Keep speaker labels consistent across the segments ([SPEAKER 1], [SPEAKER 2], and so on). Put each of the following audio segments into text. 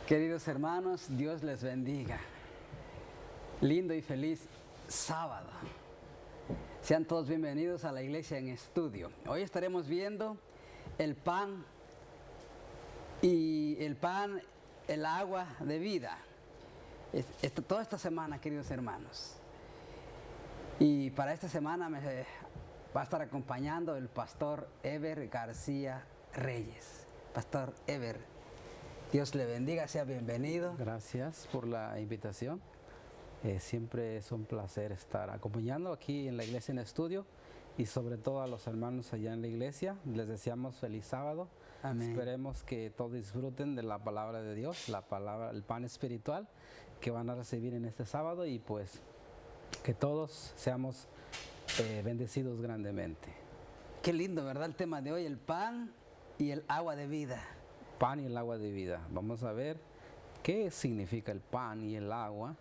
[SPEAKER 1] Queridos hermanos, Dios les bendiga. Lindo y feliz sábado. Sean todos bienvenidos a la Iglesia en Estudio. Hoy estaremos viendo el pan, el agua de vida. Toda esta semana, queridos hermanos. Y para esta semana me va a estar acompañando el pastor Ever García Reyes. Pastor Ever, Dios le bendiga, sea bienvenido.
[SPEAKER 2] Gracias por la invitación. Siempre es un placer estar acompañando aquí en la Iglesia en Estudio y sobre todo a los hermanos allá en la iglesia. Les deseamos feliz sábado.
[SPEAKER 1] Amén.
[SPEAKER 2] Esperemos que todos disfruten de la palabra de Dios, la palabra, el pan espiritual que van a recibir en este sábado y pues que todos seamos bendecidos grandemente.
[SPEAKER 1] Qué lindo, ¿verdad? El tema de hoy, el pan y el agua de vida.
[SPEAKER 2] Pan y el agua de vida. Vamos a ver qué significa el pan y el agua,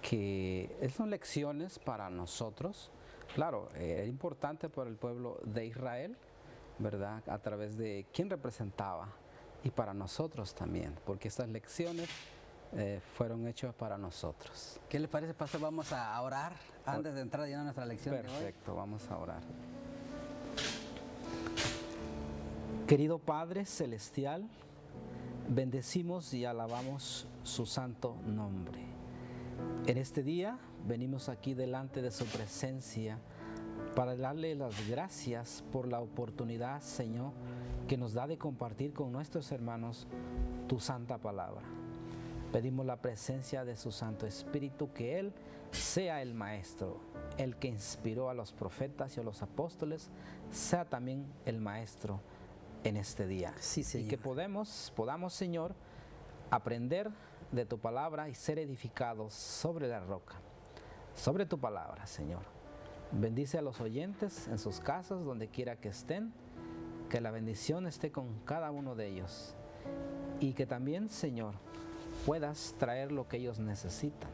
[SPEAKER 2] que son lecciones para nosotros. Claro, es importante para el pueblo de Israel, ¿verdad? A través de quién representaba y para nosotros también, porque estas lecciones fueron hechas para nosotros.
[SPEAKER 1] ¿Qué le parece, pastor? Vamos a orar antes de entrar ya a nuestra lección de hoy.
[SPEAKER 2] Perfecto, vamos a orar. Querido Padre Celestial, bendecimos y alabamos su santo nombre. En este día venimos aquí delante de su presencia para darle las gracias por la oportunidad, Señor, que nos da de compartir con nuestros hermanos tu santa palabra. Pedimos la presencia de su Santo Espíritu, que Él sea el Maestro, el que inspiró a los profetas y a los apóstoles, sea también el Maestro en este día.
[SPEAKER 1] Sí, Señor.
[SPEAKER 2] Y que podamos, Señor, aprender de tu palabra y ser edificados sobre la roca, sobre tu palabra, Señor. Bendice a los oyentes en sus casas, donde quiera que estén, que la bendición esté con cada uno de ellos y que también, Señor, puedas traer lo que ellos necesitan.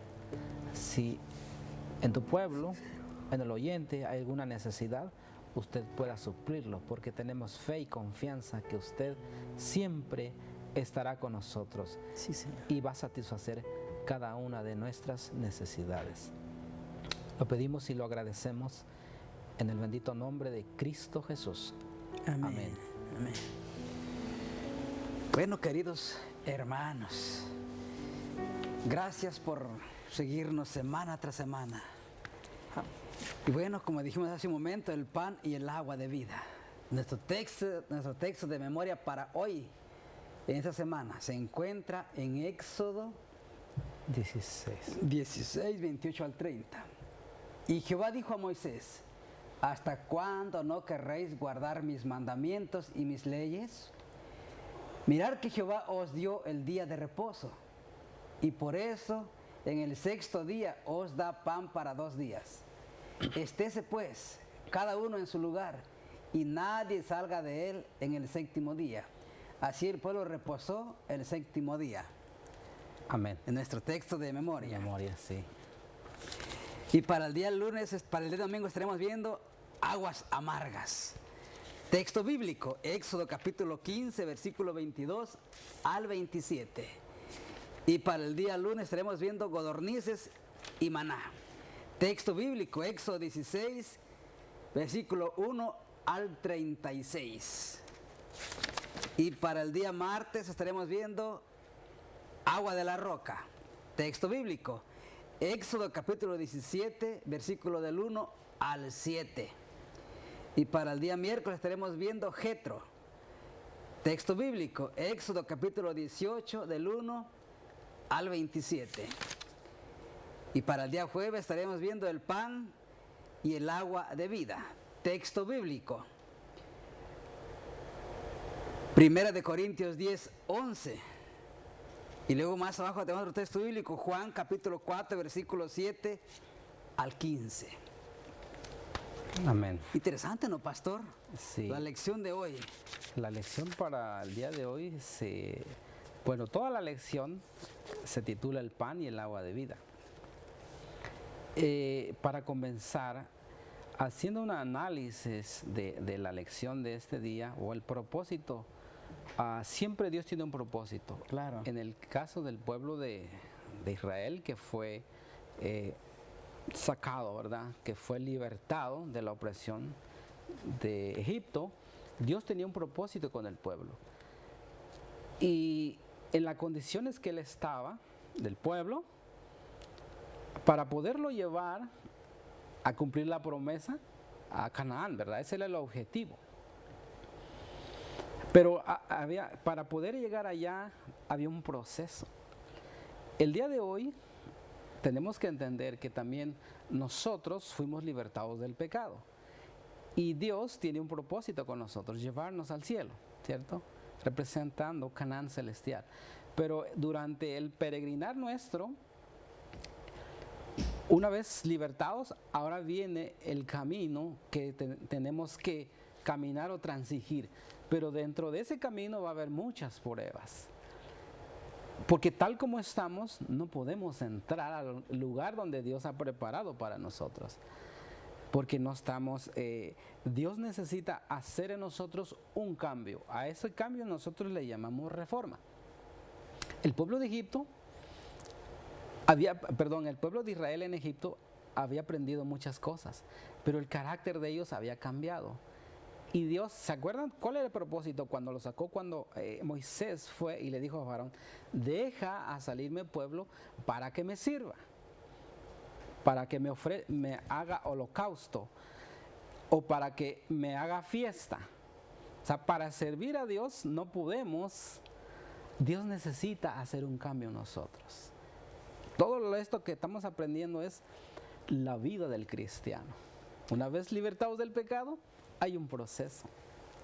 [SPEAKER 2] Si en tu pueblo, en el oyente, hay alguna necesidad, usted pueda suplirlo, porque tenemos fe y confianza que usted siempre estará con nosotros.
[SPEAKER 1] Sí, Señor.
[SPEAKER 2] Y va a satisfacer cada una de nuestras necesidades. Lo pedimos y lo agradecemos en el bendito nombre de Cristo Jesús.
[SPEAKER 1] Amén.
[SPEAKER 2] Amén.
[SPEAKER 1] Amén. Bueno, queridos hermanos, gracias por seguirnos semana tras semana. Y bueno, como dijimos hace un momento, el pan y el agua de vida. Nuestro texto de memoria para hoy, en esta semana, se encuentra en Éxodo 16, 28 al 30. Y Jehová dijo a Moisés: ¿hasta cuándo no querréis guardar mis mandamientos y mis leyes? Mirad que Jehová os dio el día de reposo, y por eso en el sexto día os da pan para 2 días. Estése pues cada uno en su lugar, y nadie salga de él en el séptimo día. Así el pueblo reposó el séptimo día.
[SPEAKER 2] Amén.
[SPEAKER 1] En nuestro texto de memoria.
[SPEAKER 2] Memoria, sí.
[SPEAKER 1] Y para el día lunes, para el día domingo estaremos viendo aguas amargas. Texto bíblico, Éxodo capítulo 15, versículo 22 al 27. Y para el día lunes estaremos viendo codornices y maná. Texto bíblico, Éxodo 16, versículo 1 al 36. Y para el día martes estaremos viendo agua de la roca. Texto bíblico, Éxodo capítulo 17, versículo del 1 al 7. Y para el día miércoles estaremos viendo Jetro. Texto bíblico, Éxodo capítulo 18, del 1 al 27. Y para el día jueves estaremos viendo el pan y el agua de vida. Texto bíblico, Primera de Corintios 10, 11. Y luego más abajo tenemos otro texto bíblico, Juan capítulo 4, versículo 7 al 15.
[SPEAKER 2] Amén.
[SPEAKER 1] Interesante, ¿no, pastor?
[SPEAKER 2] Sí.
[SPEAKER 1] La lección de hoy.
[SPEAKER 2] La lección para el día de hoy bueno, toda la lección se titula El pan y el agua de vida. Para comenzar, haciendo un análisis de la lección de este día o el propósito siempre Dios tiene un propósito.
[SPEAKER 1] Claro.
[SPEAKER 2] En el caso del pueblo de Israel, que fue sacado, ¿verdad? Que fue libertado de la opresión de Egipto, Dios tenía un propósito con el pueblo. Y en las condiciones que él estaba, del pueblo, para poderlo llevar a cumplir la promesa a Canaán, ¿verdad? Ese era el objetivo. Pero para poder llegar allá había un proceso. El día de hoy tenemos que entender que también nosotros fuimos libertados del pecado. Y Dios tiene un propósito con nosotros, llevarnos al cielo, ¿cierto? Representando Canaán celestial. Pero durante el peregrinar nuestro, una vez libertados, ahora viene el camino que tenemos que caminar o transigir. Pero dentro de ese camino va a haber muchas pruebas. Porque tal como estamos, no podemos entrar al lugar donde Dios ha preparado para nosotros. Porque no estamos, Dios necesita hacer en nosotros un cambio. A ese cambio nosotros le llamamos reforma. El pueblo de Egipto, el pueblo de Israel en Egipto había aprendido muchas cosas, pero el carácter de ellos había cambiado. Y Dios, ¿se acuerdan cuál era el propósito cuando lo sacó? Cuando Moisés fue y le dijo a Faraón, deja a salirme el pueblo para que me sirva, para que me haga holocausto o para que me haga fiesta. O sea, para servir a Dios no podemos, Dios necesita hacer un cambio en nosotros. Todo esto que estamos aprendiendo es la vida del cristiano. Una vez libertados del pecado, hay un proceso.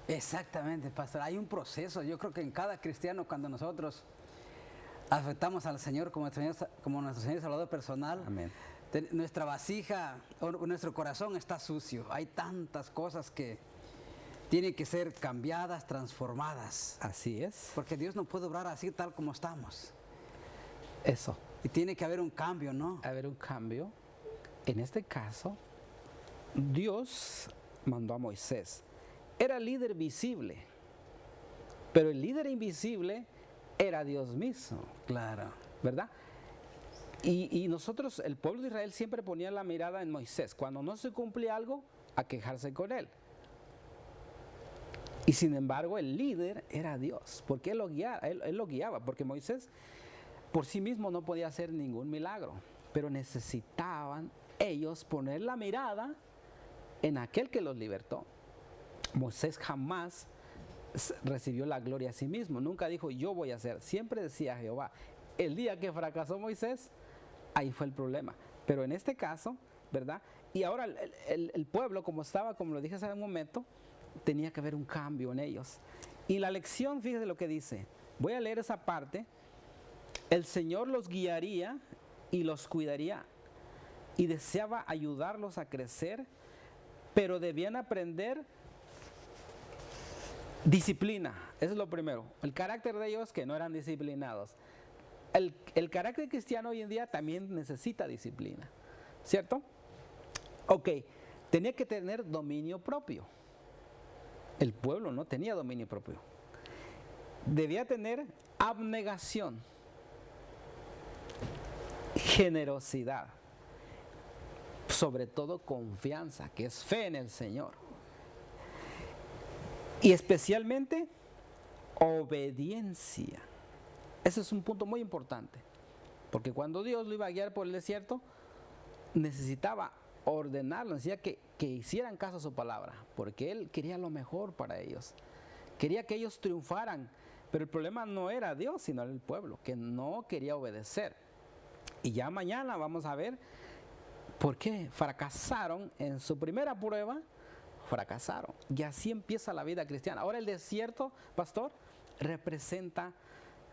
[SPEAKER 1] Exactamente, pastor, hay un proceso. Yo creo que en cada cristiano, cuando nosotros aceptamos al Señor como nuestro Señor y Salvador personal,
[SPEAKER 2] Amén.
[SPEAKER 1] Nuestra vasija o nuestro corazón está sucio. Hay tantas cosas que tienen que ser cambiadas, transformadas.
[SPEAKER 2] Así es.
[SPEAKER 1] Porque Dios no puede obrar así tal como estamos.
[SPEAKER 2] Eso.
[SPEAKER 1] Y tiene que haber un cambio, ¿no?
[SPEAKER 2] Haber un cambio. En este caso, Dios mandó a Moisés. Era el líder visible, pero el líder invisible era Dios mismo.
[SPEAKER 1] Claro.
[SPEAKER 2] ¿Verdad? Y nosotros, el pueblo de Israel siempre ponía la mirada en Moisés. Cuando no se cumplía algo, a quejarse con él. Y sin embargo, el líder era Dios, porque él lo guiaba, porque Moisés por sí mismo no podía hacer ningún milagro, pero necesitaban ellos poner la mirada en aquel que los libertó. Moisés jamás recibió la gloria a sí mismo, nunca dijo yo voy a hacer, siempre decía Jehová. El día que fracasó Moisés, ahí fue el problema. Pero en este caso, ¿verdad? Y ahora el pueblo, como estaba, como lo dije hace un momento, tenía que haber un cambio en ellos. Y la lección, fíjese lo que dice. Voy a leer esa parte. El Señor los guiaría y los cuidaría y deseaba ayudarlos a crecer, pero debían aprender disciplina. Eso es lo primero. El carácter de ellos, que no eran disciplinados. El carácter cristiano hoy en día también necesita disciplina, ¿cierto? Ok, tenía que tener dominio propio. El pueblo no tenía dominio propio. Debía tener abnegación, generosidad, sobre todo confianza, que es fe en el Señor. Y especialmente obediencia. Ese es un punto muy importante, porque cuando Dios lo iba a guiar por el desierto, necesitaba ordenarlo, decía que hicieran caso a su palabra, porque Él quería lo mejor para ellos, quería que ellos triunfaran, pero el problema no era Dios, sino el pueblo, que no quería obedecer. Y ya mañana vamos a ver por qué fracasaron en su primera prueba, fracasaron. Y así empieza la vida cristiana. Ahora el desierto, pastor, representa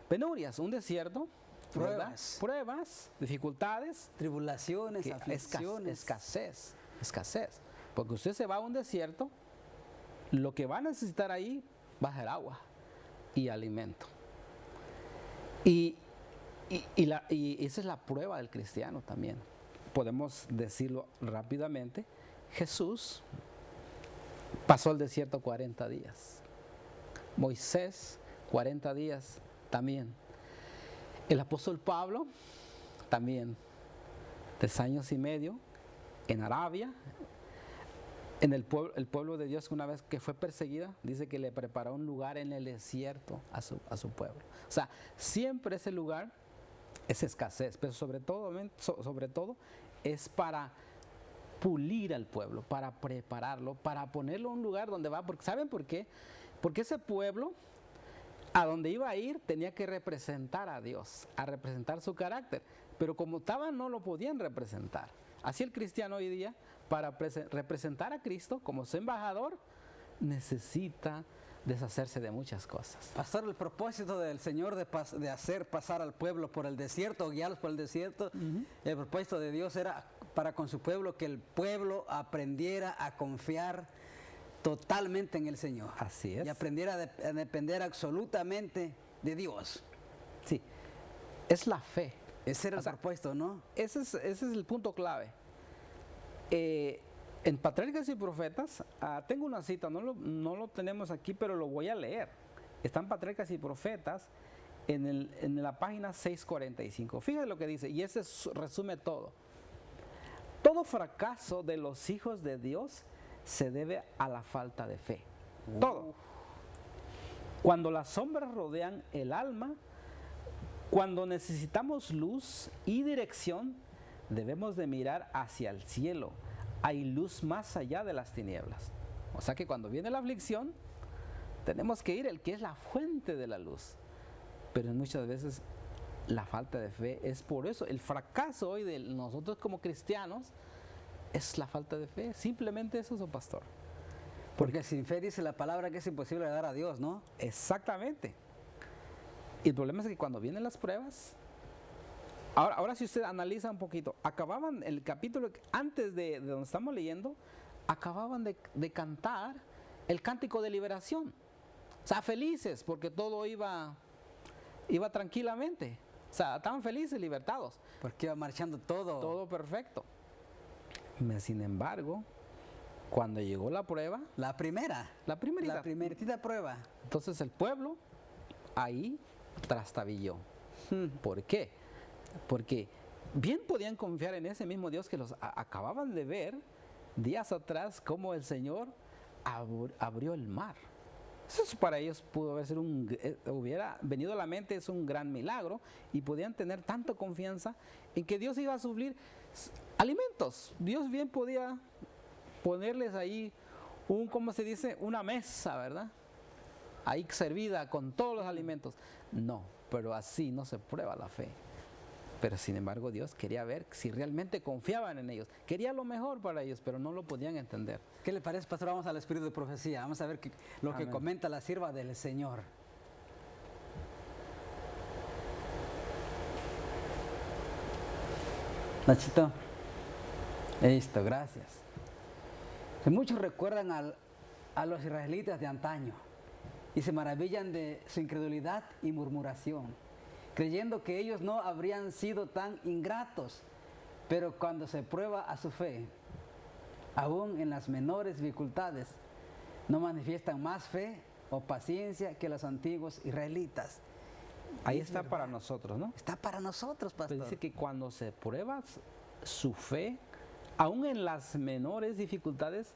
[SPEAKER 2] penurias, un desierto, pruebas, dificultades,
[SPEAKER 1] tribulaciones, aflicciones,
[SPEAKER 2] escasez. Porque usted se va a un desierto, lo que va a necesitar ahí va a ser agua y alimento. Y esa es la prueba del cristiano también. Podemos decirlo rápidamente. Jesús pasó el desierto 40 días. Moisés 40 días también. El apóstol Pablo también, 3 años y medio en Arabia, en el pueblo de Dios, una vez que fue perseguida, dice que le preparó un lugar en el desierto a su pueblo. O sea, siempre ese lugar es escasez, pero sobre todo es para pulir al pueblo, para prepararlo, para ponerlo en un lugar donde va. Porque, ¿saben por qué? Porque ese pueblo, a donde iba a ir, tenía que representar a Dios, a representar su carácter. Pero como estaban, no lo podían representar. Así el cristiano hoy día, para representar a Cristo como su embajador, necesita deshacerse de muchas cosas.
[SPEAKER 1] Pastor, el propósito del Señor de hacer pasar al pueblo por el desierto, guiarlos por el desierto, el propósito de Dios era para con su pueblo que el pueblo aprendiera a confiar totalmente en el Señor.
[SPEAKER 2] Así es.
[SPEAKER 1] Y aprendiera a depender absolutamente de Dios.
[SPEAKER 2] Sí, es la fe.
[SPEAKER 1] Ese era el propósito, ¿no?
[SPEAKER 2] Ese es el punto clave. En Patriarcas y Profetas, tengo una cita, no lo tenemos aquí, pero lo voy a leer. Están Patriarcas y Profetas en la página 645. Fíjate lo que dice, y ese resume todo. Todo fracaso de los hijos de Dios se debe a la falta de fe. Todo. Cuando las sombras rodean el alma, cuando necesitamos luz y dirección, debemos de mirar hacia el cielo. Hay luz más allá de las tinieblas. O sea que cuando viene la aflicción, tenemos que ir al que es la fuente de la luz. Pero muchas veces la falta de fe es por eso. El fracaso hoy de nosotros como cristianos es la falta de fe. Simplemente eso, pastor.
[SPEAKER 1] Porque sin fe dice la palabra que es imposible agradar a Dios, ¿no?
[SPEAKER 2] Exactamente. Y el problema es que cuando vienen las pruebas, ahora si usted analiza un poquito, acababan el capítulo, antes de donde estamos leyendo, acababan de cantar el cántico de liberación. O sea, felices porque todo iba tranquilamente. O sea, estaban felices, libertados.
[SPEAKER 1] Porque iba marchando todo.
[SPEAKER 2] Todo perfecto. Sin embargo, cuando llegó la prueba,
[SPEAKER 1] la primeritita prueba.
[SPEAKER 2] Entonces el pueblo ahí trastabilló. ¿Por qué? Porque bien podían confiar en ese mismo Dios que los acababan de ver días atrás, como el Señor abrió el mar. Eso para ellos pudo haber sido hubiera venido a la mente, es un gran milagro, y podían tener tanta confianza en que Dios iba a suplir alimentos. Dios bien podía ponerles ahí ¿cómo se dice? Una mesa, ¿verdad? Ahí servida con todos los alimentos. No, pero así no se prueba la fe. Pero sin embargo Dios quería ver si realmente confiaban en ellos. Quería lo mejor para ellos, pero no lo podían entender.
[SPEAKER 1] ¿Qué le parece, pastor? Vamos al espíritu de profecía. Vamos a ver lo que comenta la sierva del Señor. Nachito. Listo, gracias. Muchos recuerdan a los israelitas de antaño y se maravillan de su incredulidad y murmuración, creyendo que ellos no habrían sido tan ingratos. Pero cuando se prueba a su fe, aún en las menores dificultades, no manifiestan más fe o paciencia que los antiguos israelitas.
[SPEAKER 2] Ahí está para nosotros, ¿no?
[SPEAKER 1] Está para nosotros, pastor.
[SPEAKER 2] Pues dice que cuando se prueba su fe, aún en las menores dificultades,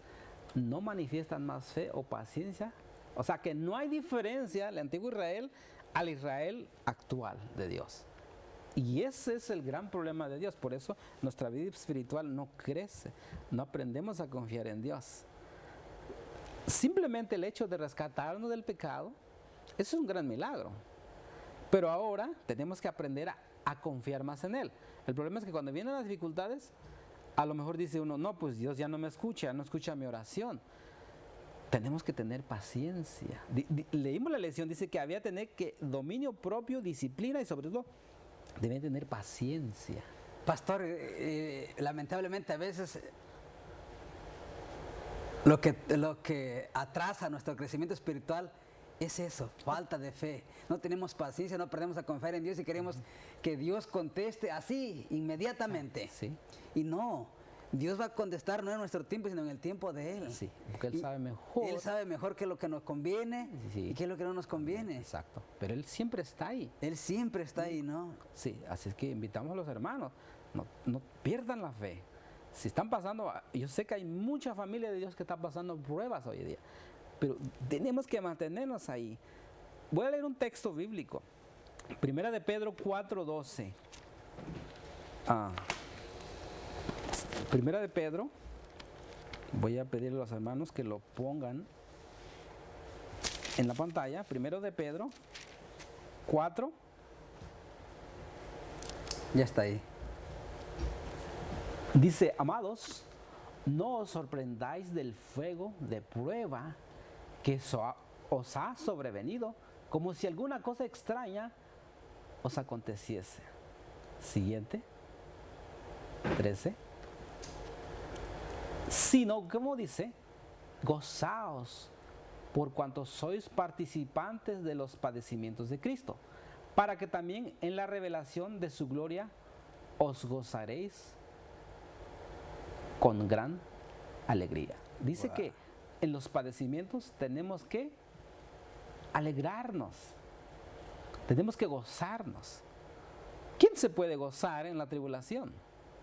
[SPEAKER 2] no manifiestan más fe o paciencia. O sea que no hay diferencia el antiguo Israel al Israel actual de Dios. Y ese es el gran problema de Dios. Por eso nuestra vida espiritual no crece, no aprendemos a confiar en Dios. Simplemente el hecho de rescatarnos del pecado, eso es un gran milagro. Pero ahora tenemos que aprender a confiar más en Él. El problema es que cuando vienen las dificultades, a lo mejor dice uno, no, pues Dios ya no me escucha, no escucha mi oración. Tenemos que tener paciencia. Leímos la lección, dice que había que tener dominio propio, disciplina y sobre todo deben tener paciencia.
[SPEAKER 1] Pastor, lamentablemente a veces lo que atrasa nuestro crecimiento espiritual es eso, falta de fe. No tenemos paciencia, no aprendemos a confiar en Dios y queremos que Dios conteste así, inmediatamente.
[SPEAKER 2] Sí.
[SPEAKER 1] Y no, Dios va a contestar no en nuestro tiempo, sino en el tiempo de Él.
[SPEAKER 2] Sí, porque Él
[SPEAKER 1] Y
[SPEAKER 2] sabe mejor.
[SPEAKER 1] Él sabe mejor qué es lo que nos conviene
[SPEAKER 2] Sí.
[SPEAKER 1] y qué es lo que no nos conviene.
[SPEAKER 2] Exacto, pero Él siempre está ahí.
[SPEAKER 1] Él siempre está ahí, ¿no?
[SPEAKER 2] Sí, así es que invitamos a los hermanos, no pierdan la fe. Si están pasando, yo sé que hay mucha familia de Dios que está pasando pruebas hoy en día, pero tenemos que mantenernos ahí. Voy a leer un texto bíblico. Primera de Pedro 4:12. Primera de Pedro, voy a pedirle a los hermanos que lo pongan en la pantalla. Primero de Pedro 4.
[SPEAKER 1] Ya está ahí.
[SPEAKER 2] Dice, amados, no os sorprendáis del fuego de prueba que os ha sobrevenido, como si alguna cosa extraña os aconteciese. Siguiente, 13. Sino, como dice, gozaos por cuanto sois participantes de los padecimientos de Cristo, para que también en la revelación de su gloria os gozaréis con gran alegría. Dice que en los padecimientos tenemos que alegrarnos, tenemos que gozarnos. ¿Quién se puede gozar en la tribulación?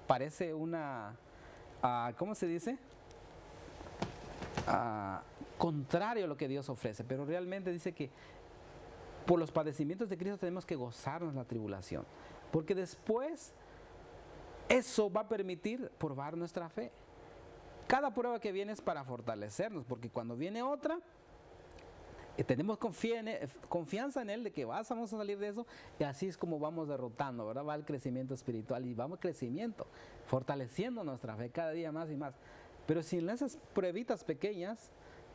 [SPEAKER 2] Parece una, ¿cómo se dice? Contrario a lo que Dios ofrece, pero realmente dice que por los padecimientos de Cristo tenemos que gozarnos la tribulación, porque después eso va a permitir probar nuestra fe. Cada prueba que viene es para fortalecernos, porque cuando viene otra, tenemos confianza en Él de que vamos a salir de eso, y así es como vamos derrotando, ¿verdad? Va el crecimiento espiritual y vamos crecimiento, fortaleciendo nuestra fe cada día más y más. Pero si en esas pruebitas pequeñas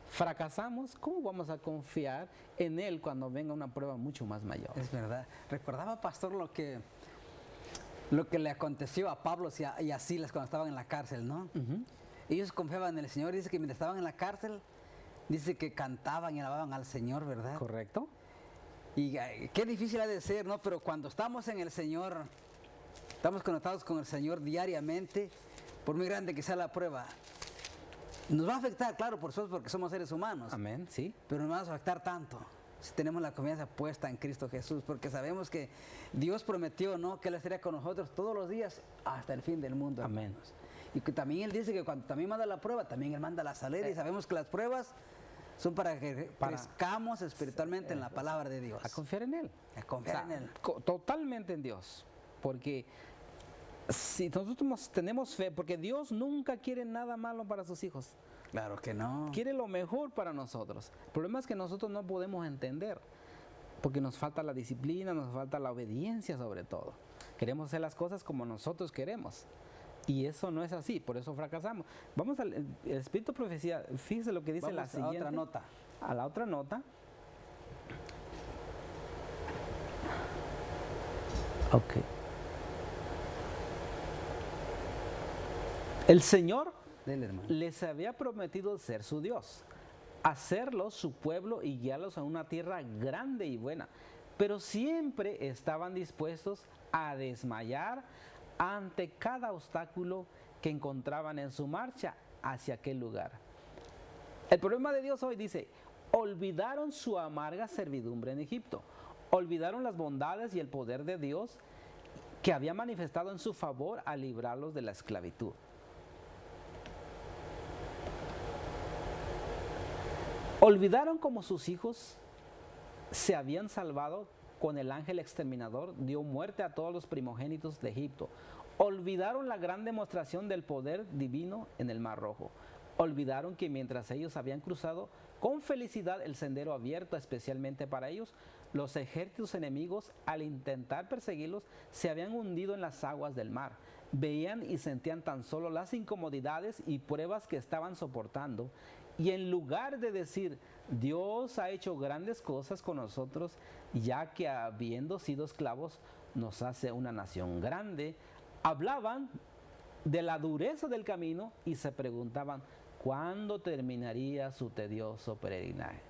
[SPEAKER 2] fracasamos, ¿cómo vamos a confiar en Él cuando venga una prueba mucho más mayor?
[SPEAKER 1] Es verdad. Recordaba, pastor, lo que le aconteció a Pablo y a Silas cuando estaban en la cárcel, ¿no? Ellos confiaban en el Señor. Dice que mientras estaban en la cárcel, dice que cantaban y alababan al Señor, ¿verdad?
[SPEAKER 2] Correcto.
[SPEAKER 1] Y qué difícil ha de ser, ¿no? Pero cuando estamos en el Señor, estamos conectados con el Señor diariamente, por muy grande que sea la prueba, nos va a afectar, claro, por supuesto, porque somos seres humanos.
[SPEAKER 2] Amén, sí.
[SPEAKER 1] Pero no nos va a afectar tanto si tenemos la confianza puesta en Cristo Jesús, porque sabemos que Dios prometió, ¿no?, que Él estaría con nosotros todos los días hasta el fin del mundo.
[SPEAKER 2] Amén.
[SPEAKER 1] Hermanos. Y que también Él dice que cuando también manda la prueba, también Él manda la salida, y sabemos que las pruebas son para que crezcamos espiritualmente en la palabra de Dios.
[SPEAKER 2] A confiar en Él.
[SPEAKER 1] A confiar en Él.
[SPEAKER 2] Totalmente en Dios. Porque si nosotros tenemos fe, porque Dios nunca quiere nada malo para sus hijos.
[SPEAKER 1] Claro que no.
[SPEAKER 2] Quiere lo mejor para nosotros. El problema es que nosotros no podemos entender, porque nos falta la disciplina, nos falta la obediencia sobre todo. Queremos hacer las cosas como nosotros queremos. Y eso no es así, por eso fracasamos. Vamos al Espíritu de Profecía, fíjese lo que dice la siguiente.
[SPEAKER 1] A otra nota.
[SPEAKER 2] A la otra nota. Ok. El Señor les había prometido ser su Dios, hacerlos su pueblo y guiarlos a una tierra grande y buena, pero siempre estaban dispuestos a desmayar ante cada obstáculo que encontraban en su marcha hacia aquel lugar. El problema de Dios hoy dice, olvidaron su amarga servidumbre en Egipto, olvidaron las bondades y el poder de Dios que había manifestado en su favor al librarlos de la esclavitud. Olvidaron cómo sus hijos se habían salvado con el ángel exterminador, dio muerte a todos los primogénitos de Egipto. Olvidaron la gran demostración del poder divino en el Mar Rojo. Olvidaron que mientras ellos habían cruzado con felicidad el sendero abierto especialmente para ellos, los ejércitos enemigos, al intentar perseguirlos, se habían hundido en las aguas del mar. Veían y sentían tan solo las incomodidades y pruebas que estaban soportando. Y en lugar de decir, Dios ha hecho grandes cosas con nosotros, ya que habiendo sido esclavos nos hace una nación grande, hablaban de la dureza del camino y se preguntaban, ¿cuándo terminaría su tedioso peregrinaje?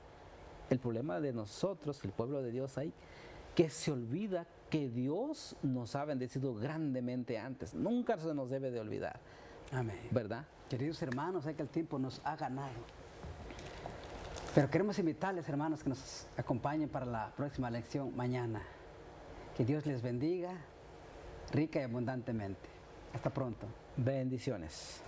[SPEAKER 2] El problema de nosotros, el pueblo de Dios ahí, que se olvida que Dios nos ha bendecido grandemente antes. Nunca se nos debe de olvidar.
[SPEAKER 1] Amén.
[SPEAKER 2] ¿verdad?
[SPEAKER 1] Queridos hermanos, sé que el tiempo nos ha ganado. Pero queremos invitarles, hermanos, que nos acompañen para la próxima lección mañana. Que Dios les bendiga rica y abundantemente. Hasta pronto.
[SPEAKER 2] Bendiciones.